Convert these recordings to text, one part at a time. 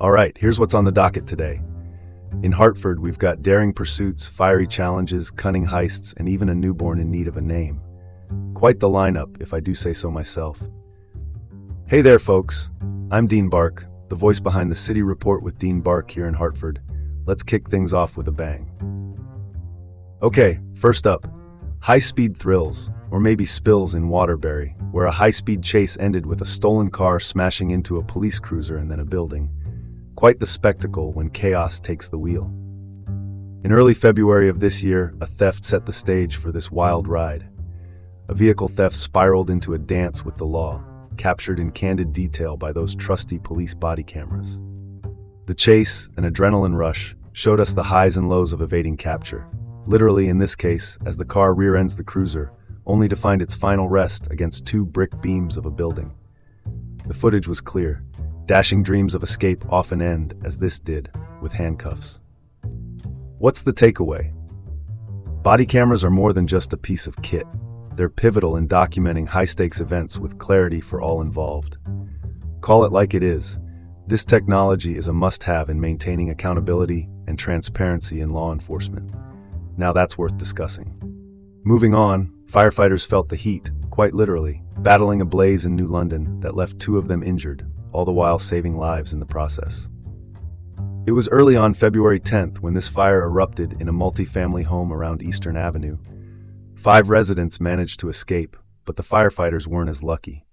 All right, here's what's on the docket today. In Hartford, we've got daring pursuits, fiery challenges, cunning heists, and even a newborn in need of a name. Quite the lineup, if I do say so myself. Hey there, folks. I'm Dean Bark, the voice behind the City Report with Dean Bark here in Hartford. Let's kick things off with a bang. Okay, first up, high-speed thrills, or maybe spills in Waterbury, where a high-speed chase ended with a stolen car smashing into a police cruiser and then a building. Quite the spectacle when chaos takes the wheel. In early February of this year, a theft set the stage for this wild ride. A vehicle theft spiraled into a dance with the law, captured in candid detail by those trusty police body cameras. The chase, an adrenaline rush, showed us the highs and lows of evading capture, literally in this case as the car rear-ends the cruiser, only to find its final rest against two brick beams of a building. The footage was clear. Dashing dreams of escape often end, as this did, with handcuffs. What's the takeaway? Body cameras are more than just a piece of kit. They're pivotal in documenting high-stakes events with clarity for all involved. Call it like it is. This technology is a must-have in maintaining accountability and transparency in law enforcement. Now that's worth discussing. Moving on, firefighters felt the heat, quite literally, battling a blaze in New London that left two of them injured, all the while saving lives in the process. It was early on February 10th when this fire erupted in a multi-family home around Eastern Avenue. 5 residents managed to escape, but the firefighters weren't as lucky.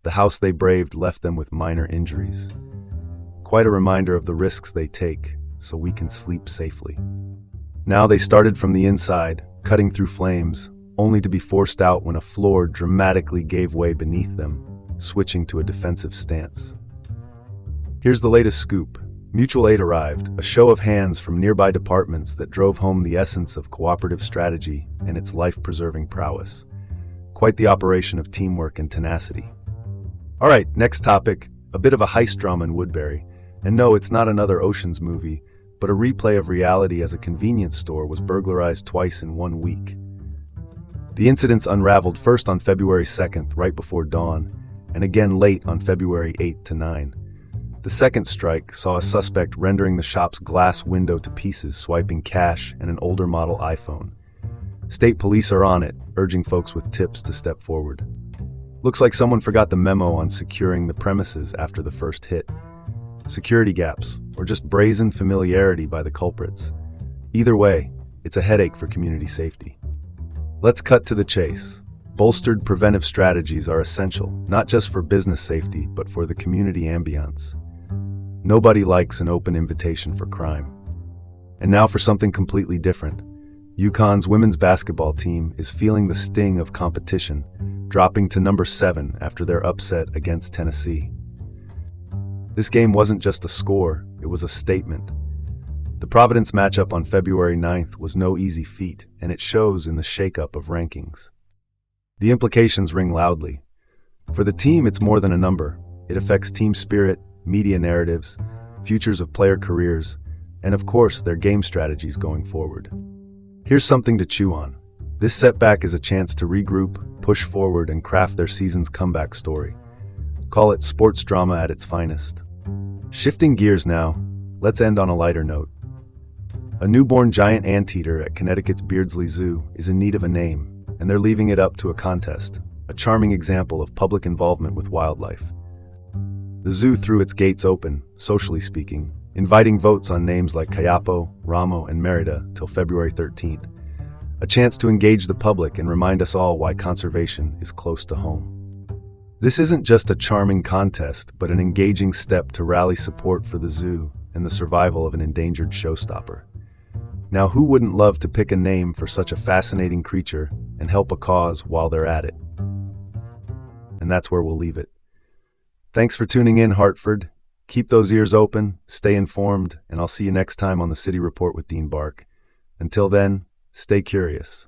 The house they braved left them with minor injuries. Quite a reminder of the risks they take, so we can sleep safely. Now they started from the inside, cutting through flames, only to be forced out when a floor dramatically gave way beneath them, switching to a defensive stance. Here's the latest scoop. Mutual aid arrived, a show of hands from nearby departments that drove home the essence of cooperative strategy and its life-preserving prowess. Quite the operation of teamwork and tenacity. All right, next topic, a bit of a heist drama in Woodbury. And no, it's not another Ocean's movie, but a replay of reality as a convenience store was burglarized twice in 1 week. The incidents unraveled first on February 2nd, right before dawn, and again late on February 8 to 9. The second strike saw a suspect rendering the shop's glass window to pieces, swiping cash and an older model iPhone. State police are on it, urging folks with tips to step forward. Looks like someone forgot the memo on securing the premises after the first hit. Security gaps, or just brazen familiarity by the culprits. Either way, it's a headache for community safety. Let's cut to the chase. Bolstered preventive strategies are essential, not just for business safety, but for the community ambiance. Nobody likes an open invitation for crime. And now for something completely different. UConn's women's basketball team is feeling the sting of competition, dropping to number 7 after their upset against Tennessee. This game wasn't just a score, it was a statement. The Providence matchup on February 9th was no easy feat, and it shows in the shakeup of rankings. The implications ring loudly. For the team, it's more than a number. It affects team spirit, media narratives, futures of player careers, and of course, their game strategies going forward. Here's something to chew on. This setback is a chance to regroup, push forward, and craft their season's comeback story. Call it sports drama at its finest. Shifting gears now, let's end on a lighter note. A newborn giant anteater at Connecticut's Beardsley Zoo is in need of a name, and they're leaving it up to a contest, a charming example of public involvement with wildlife. The zoo threw its gates open, socially speaking, inviting votes on names like Cayapo, Ramo, and Merida till February 13th, a chance to engage the public and remind us all why conservation is close to home. This isn't just a charming contest, but an engaging step to rally support for the zoo and the survival of an endangered showstopper. Now, who wouldn't love to pick a name for such a fascinating creature and help a cause while they're at it? And that's where we'll leave it. Thanks for tuning in, Hartford. Keep those ears open, stay informed, and I'll see you next time on the City Report with Dean Bark. Until then, stay curious.